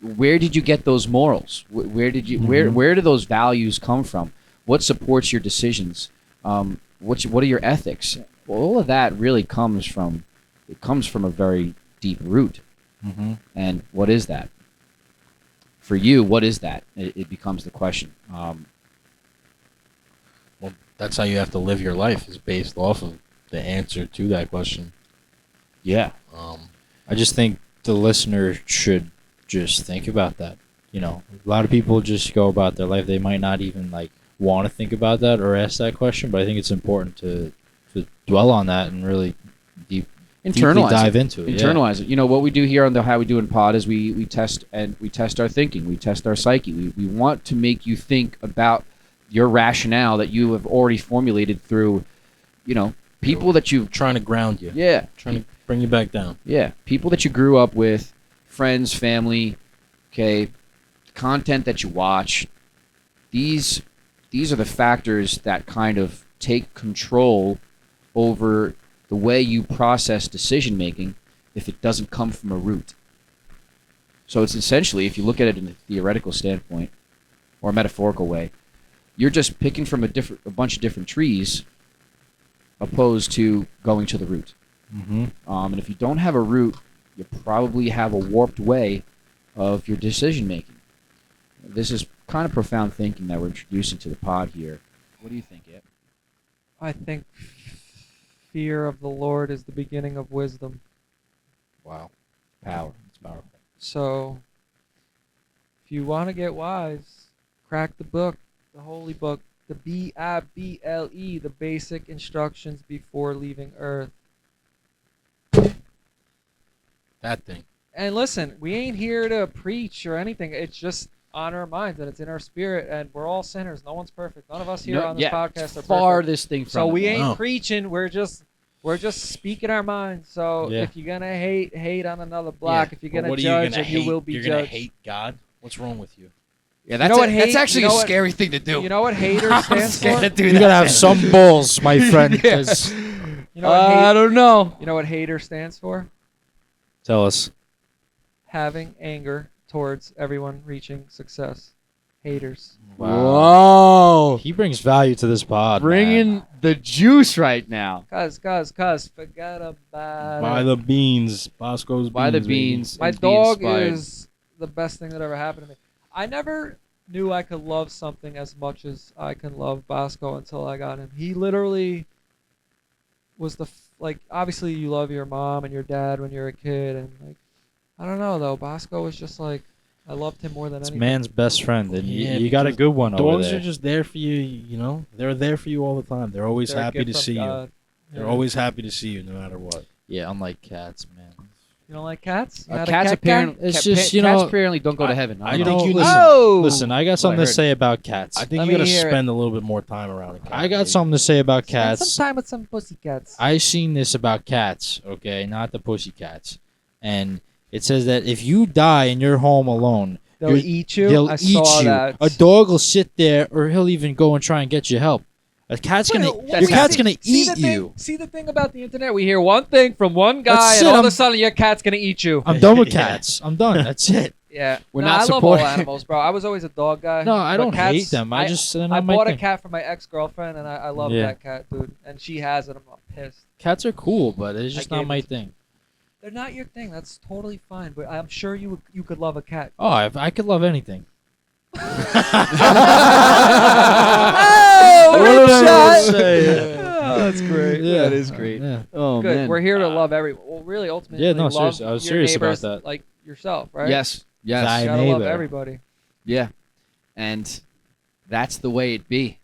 Where did you get those morals? Where did you where do those values come from? What supports your decisions? What are your ethics? All of that really comes from a very deep root. Mm-hmm. And what is that? For you, what is that? It becomes the question. Well, that's how you have to live your life, is based off of the answer to that question. Yeah. I just think the listener should just think about that. A lot of people just go about their life. They might not even want to think about that or ask that question, but I think it's important to dwell on that and really deep deeply Internalize dive it. into it. Internalize it. You know what we do here on the How We Doing Pod is we test our thinking, we test our psyche. We want to make you think about your rationale that you have already formulated through, people that you Trying to ground you. Trying to bring you back down. people that you grew up with, friends, family, okay, content that you watch. These are the factors that kind of take control over the way you process decision making if it doesn't come from a root. So it's essentially, if you look at it in a theoretical standpoint or a metaphorical way, you're just picking from a bunch of different trees opposed to going to the root. Mm-hmm. And if you don't have a root, you probably have a warped way of your decision making. This is kind of profound thinking that we're introducing to the pod here. What do you think, Ed? I think fear of the Lord is the beginning of wisdom. Wow. Power. It's powerful. So, if you want to get wise, crack the book, the holy book, the Bible, the basic instructions before leaving Earth. That thing. And listen, we ain't here to preach or anything. It's just on our minds and it's in our spirit, and we're all sinners. No one's perfect. None of us here on this podcast are perfect. This thing from So we ain't No. preaching. We're just speaking our minds. So Yeah. if you're gonna hate on another block. If you're But gonna what are judge, gonna and you hate? will be You're judged. gonna hate God? What's wrong with you? Yeah, know what hate- that's actually you know a what- scary thing to do. You know what hater I'm stands scared for? to do You that. gotta have some balls, my friend. 'Cause- You know what hate, don't know. you know what hater stands for? Tell us. Having anger towards everyone reaching success. Haters. Whoa. He brings value to this pod. man. Bringing the juice right now. Cuz, forget about Buy it. the beans. Bosco's Buy the beans, baby. beans. My and be dog inspired. is the best thing that ever happened to me. I never knew I could love something as much as I can love Bosco until I got him. He literally was obviously you love your mom and your dad when you're a kid, and like, I don't know though, Bosco was just like, I loved him more than It's anything. man's best friend, and Yeah, you got a because good one over Dogs there. are just there for you, you know? They're there for you all the time. They're always They're a happy gift to from see you. God. They're Yeah. always happy to see you no matter what. Yeah, unlike cats, man. You don't like cats? You're not a Cats cat guy? apparently, It's just, you cats know, apparently don't go to heaven. I You think know, you listen, Oh! listen, I got something I to heard. say about cats. I think Let you got to me hear it. spend a little bit more time around a cat. I got maybe. something to say about Spend cats. some time with some pussycats. I seen this about cats, okay, not the pussycats, and it says that if you die in your home alone, They'll you're- eat you. they'll I eat saw you. that. A dog will sit there, or he'll even go and try and get you help. A cat's Wait, gonna, what your we cat's see- gonna see eat the thing- you. See the thing about the internet? We hear one thing from one guy, That's and it, all of a I'm- sudden your cat's gonna eat you. I'm done with Yeah. cats. I'm done. That's it. Yeah, We're no, not I love all supporting- animals, bro. I was always a dog guy. No, I but don't cats, hate them. I just they're not I my bought a thing. cat for my ex-girlfriend, and I love Yeah. that cat, dude. And she has it. I'm pissed. Cats are cool, but it's just I not gave my it to- thing. They're not your thing. That's totally fine. But I'm sure you could love a cat. Oh, if I could love anything. Oh, What did I shot. say? Oh, that's great. Yeah, That is great. Yeah. Oh, Good. man. We're here to love everyone. Well, really, ultimately, Yeah, no, love seriously, I was your serious about neighbors that. like yourself, right? Yes. Yes. Thy You gotta love neighbor. everybody. Yeah. And that's the way it be.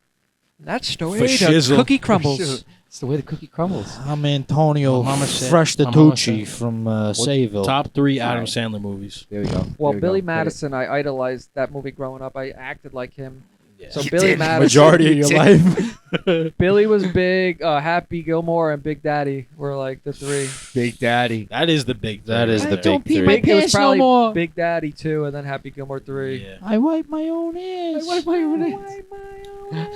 That's the For way the shizzle. cookie crumbles. It's the way the cookie crumbles. I'm Antonio My mama said- Fresh my mama Tucci said- from Sayville. Top 3 Adam Alright. Sandler movies. There we go. Well, There we Billy go. Madison, I idolized that movie growing up. I acted like him. So You Billy did. Madison, Majority of your life. Billy was big. Happy Gilmore and Big Daddy were like the three. Big Daddy. That is the big. That is the Don't big pee three. my Big, it was pants no probably more. Big Daddy 2, and then Happy Gilmore 3. Yeah. I wipe my own ass. I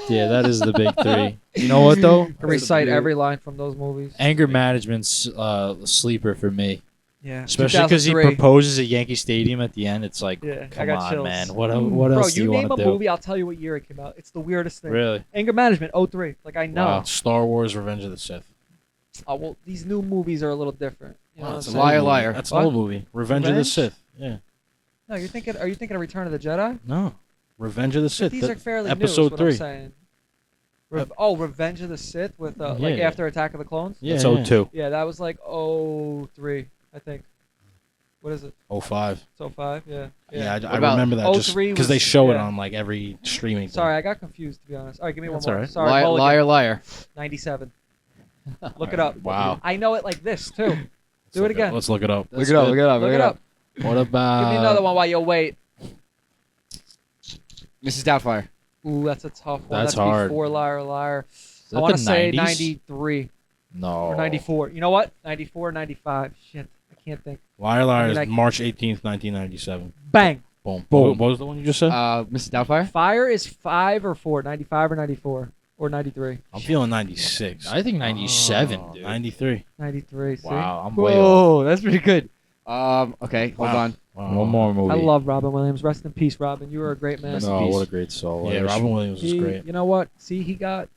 Yeah, that is the big three. You know what though? can recite every line from those movies. Anger management's sleeper for me, Yeah, especially because he 2003. proposes at Yankee Stadium at the end. It's like, Yeah, I come got on, chills. man. What else Bro, do you you name want a to do? movie, I'll tell you what year it came out. It's the weirdest thing. Really? Anger Management 03. Like, I know. Wow. Star Wars: Revenge of the Sith. Oh, well, these new movies are a little different. You know Wow, what it's I'm an saying? Liar, old movie. liar. That's an What? old movie. Revenge of the Revenge? Sith. Yeah. No, are you thinking of Return of the Jedi? No. Revenge of the But Sith. these That- are fairly episode new, is what 3. I'm saying. Revenge of the Sith with like Yeah. after Attack of the Clones. Yeah, It's yeah. 02. Yeah, that was like 03, I think. What is it? 05. It's 05? Yeah. Yeah, I about remember that just 03 because they was- show it yeah. on like every streaming. Sorry, I got confused to be honest. All right, give me That's one more. alright. Sorry, Liar, Mulligan. liar, liar. 97. Look it up. Wow. I know it like this too. Do it again. Let's look it up. Look it up. Look it up. Look it up. What about? Give me another one while you wait. Mrs. Doubtfire. Ooh, that's a tough one. That's hard. Before Liar Liar. Is I that want the to say 90s? 93 No. or 94. You know what? 94, 95. Shit, I can't think. Liar Liar is I mean, March 18th, 1997. Bang. Boom. Boom. What was the one you just said? Mrs. Doubtfire. Fire is 5 or 4. 95 or 94 or 93. I'm feeling 96. I think 97, Oh, dude. 93. 93. See? Wow, I'm way off. Whoa, that's pretty good. Okay, hold Wow. on. Wow. One more movie. I love Robin Williams. Rest in peace, Robin. You were a great man. Rest in No, peace. what a great soul. Yeah, Robin Williams was He- great. You know what? See, he got.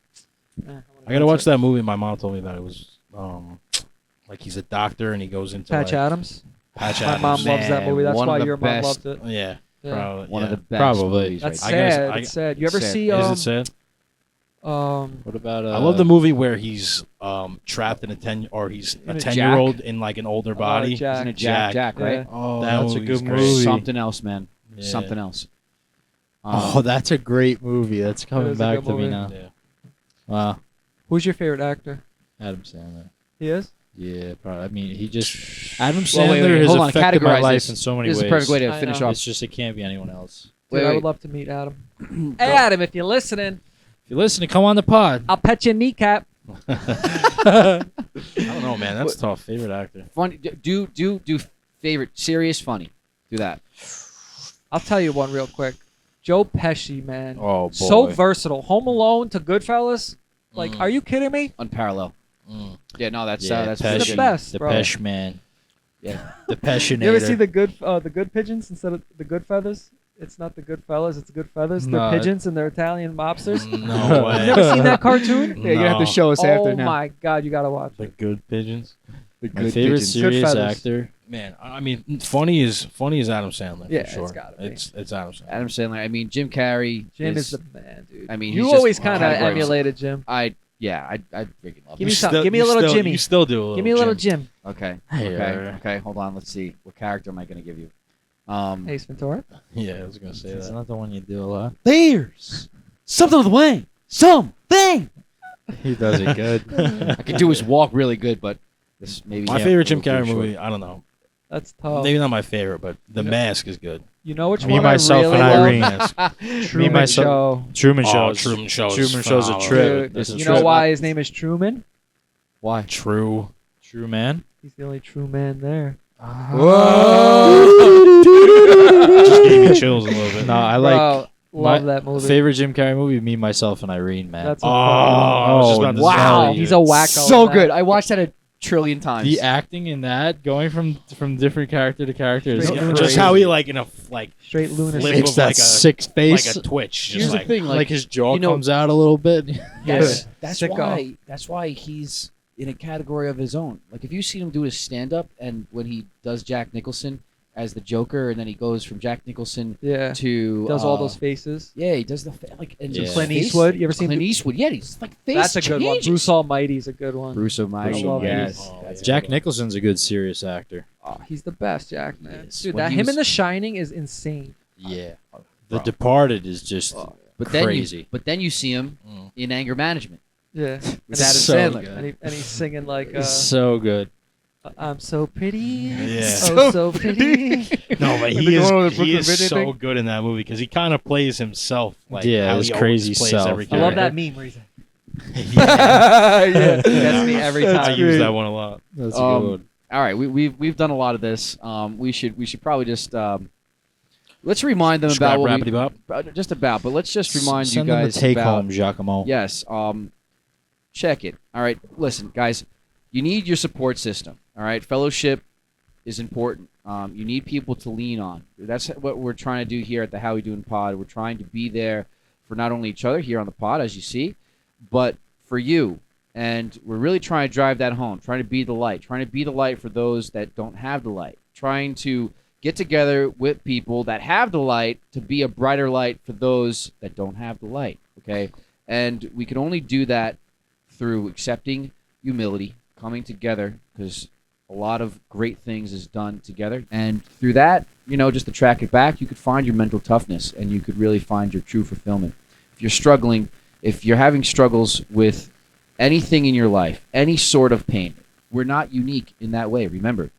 I gotta watch that movie. My mom told me that it was like he's a doctor and he goes into Patch like, Adams. Patch My Adams. mom loves that Man, movie. That's one of why the your mom best. loved it. Yeah, Yeah. probably. One of yeah. the best Probably. movies. That's right I guess- sad. I- It's sad. You ever Sad. see? Is it sad? What about? I love the movie where he's trapped in a 10 Jack? year old in like an older body. Jack. Isn't it Jack. Jack, right? Yeah. Oh, That that's a movie's good great. movie. Something else, man. Yeah. Something else. Oh, that's a great movie. That's coming is a back good to me movie. now. Yeah. Wow, Who's your favorite actor? Adam Sandler. He is. Yeah, probably. I mean, he just Adam Sandler Well, wait, has hold on. affected my Categorize life this. in so many This is ways. a perfect way to I finish know. off. It's just it can't be anyone else. Dude, Wait, I wait. would love to meet Adam. Hey, Adam, if you're listening, If you're listening, come on the pod. I'll pet your kneecap. I don't know, man. That's tough. Favorite actor. Funny. Do favorite serious funny. Do that. I'll tell you one real quick. Joe Pesci, man. Oh boy. So versatile. Home Alone to Goodfellas. Like, Mm. are you kidding me? Unparalleled. Mm. Yeah, no, that's Yeah, that's Pesci, the pretty- best, The bro. Pesh man. Yeah. The Peshinator. You ever see the good pigeons instead of the good feathers? It's not the good fellas, it's the good feathers. No, They're pigeons and they're Italian mobsters. No way. You never seen that cartoon? Yeah, you have to No. show us after Oh now. my god, you gotta watch The it. Good Pigeons. The My good favorite pigeons. serious feathers. actor. Man, I mean, funny is Adam Sandler. Yeah, for sure. it's gotta be. It's Adam Sandler. Adam Sandler. I mean, Jim Carrey. Jim is the man, dude. I mean, you he's just always kind of categorized. emulated Jim. I freaking love Give me him. some. Give me a little Jimmy. You still do a little. Give me a little Jim. Jim. Okay. Hey, Okay. Hold on. Let's see. What character am I going to give you? Ace Ventura. Yeah, I was gonna say It's that. not the one you do a lot. There's something of the way. Something. He does it good. I can do his walk really good, but this maybe My yeah, favorite a Jim little Carrey too movie. short. I don't know. That's tough. Maybe not my favorite, but The Yeah. Mask is good. You know which Me, one myself, I and really Irene. love? Me, Truman myself- Show. Truman Oh, shows. Truman Show is Truman Show's a phenomenal. trip. Dude, That's a you trip. know why his name is Truman? Why? True. True man. He's the only true man there. Just gave me chills a little bit. No, I like Bro, love my that movie. favorite Jim Carrey movie. Me, myself, and Irene. Man. That's Oh, a I was just Oh, about to wow. say. He's a wacko. So in that. good. I watched that a trillion times. the acting in that, going from different character to character, is Straight Yeah, Crazy. just how he like in a like Straight lunacy. Flip makes of that like a- sick face. like a twitch. Here's Just the like, thing, like his jaw you know- comes out a little bit. Yes, Sicko. that's why he's in a category of his own. Like if you see him do his stand up and when he does Jack Nicholson as the Joker and then he goes from Jack Nicholson Yeah. to Does all those faces. yeah, he does the like and Yeah. his Clint face- Eastwood. You ever seen Clint Eastwood? Yeah, he's like face That's a good one. changes. Bruce Almighty's a good one. Bruce Almighty. I love Yes, him. that's a Jack good one. Nicholson's a good serious actor. Oh, he's the best, Jack, man. Yes. Dude, When that he him was- in The Shining is insane. Yeah. The Bro. Departed is just But crazy. then you see him Mm. in Anger Management Yeah. with Adam So Sandler. good. And he's singing like so good. I'm so pretty. Yeah. Oh, so pretty. No, but With the he is girl with the he Brooklyn is Vintage so thing? good in that movie because he kind of plays himself. Like Yeah, how his he crazy always plays self. every I love character. that meme where he's like, yeah. That's me every I time. use that one a lot. That's Um, a good one. All right, we've done a lot of this. We should probably just let's remind them Scrap about what rappity bop. just about, but let's just remind Send you them guys the take about home, Giacomo. yes. Check it. All right, listen, guys, you need your support system. All right, fellowship is important. You need people to lean on. That's what we're trying to do here at the How We Doing Pod. We're trying to be there for not only each other here on the pod, as you see, but for you. And we're really trying to drive that home, trying to be the light, for those that don't have the light, trying to get together with people that have the light to be a brighter light for those that don't have the light, okay? And we can only do that through accepting humility, coming together, because a lot of great things is done together. And through that, just to track it back, you could find your mental toughness and you could really find your true fulfillment. If you're struggling, if you're having struggles with anything in your life, any sort of pain, we're not unique in that way. Remember,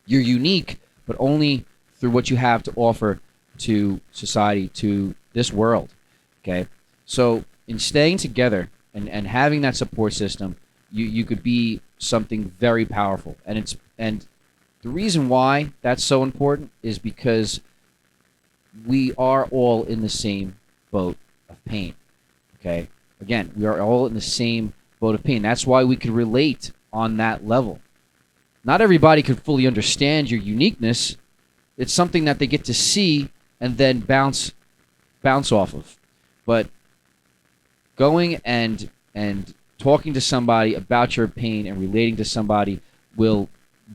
you're unique, but only through what you have to offer to society, to this world. Okay? So in staying together and having that support system, you could be something very powerful. And the reason why that's so important is because we are all in the same boat of pain. Okay? Again, we are all in the same boat of pain. That's why we could relate on that level. Not everybody could fully understand your uniqueness. It's something that they get to see and then bounce off of. But going and talking to somebody about your pain and relating to somebody will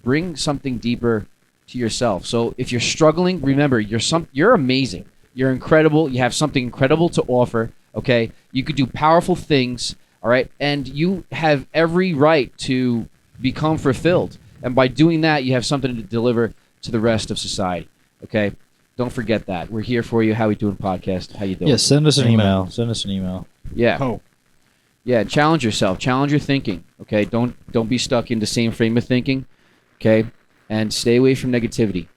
bring something deeper to yourself. So if you're struggling, remember you're amazing. You're incredible. You have something incredible to offer. Okay, you could do powerful things. All right, and you have every right to become fulfilled. And by doing that, you have something to deliver to the rest of society. Okay, don't forget that. We're here for you. How we doing podcast? How you doing? Yeah, send us an Amen. email. Send us an email. Yeah. Oh, Yeah, challenge yourself. Challenge your thinking. Okay, don't be stuck in the same frame of thinking. Okay, and stay away from negativity.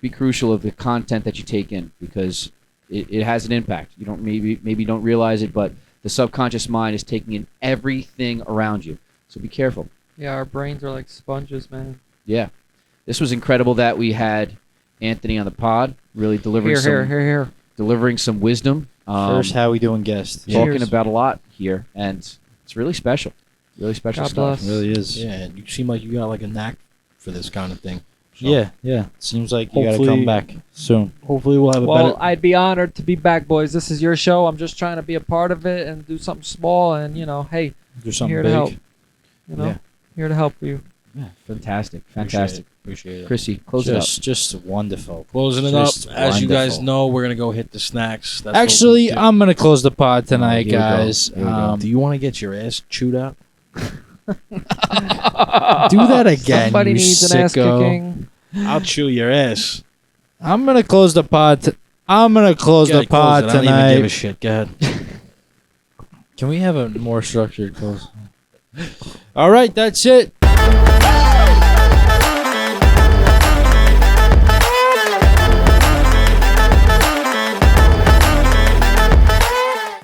Be crucial of the content that you take in because it has an impact. You don't maybe don't realize it, but the subconscious mind is taking in everything around you. So be careful. Yeah, our brains are like sponges, man. Yeah, this was incredible that we had Anthony on the pod, really delivering delivering some wisdom. First, how we doing, guest? Talking Cheers. about a lot here, and it's really special. Really special God stuff. bless. It really is. yeah. You seem like you got like a knack for this kind of thing. So Yeah. Seems like you gotta Hopefully- come back soon. Hopefully, we'll have a Well, better. I'd be honored to be back, boys. This is your show. I'm just trying to be a part of it and do something small. And hey, Do something here big. to help. Yeah. Here to help you. Yeah, fantastic. Appreciate it. Chrissy, close it up. Just wonderful. Closing it up. Just As you guys wonderful. know, we're gonna go hit the snacks. That's what we Actually, do. I'm gonna close the pod tonight, here we go. guys. Here we go. Do you want to get your ass chewed out? Do that again. Somebody you needs an ass sicko. kicking. I'll chew your ass. I'm gonna close the pod. I'm gonna close Gotta the pod close it. I don't even give a tonight. shit. Go ahead. Can we have a more structured close? All right, that's it.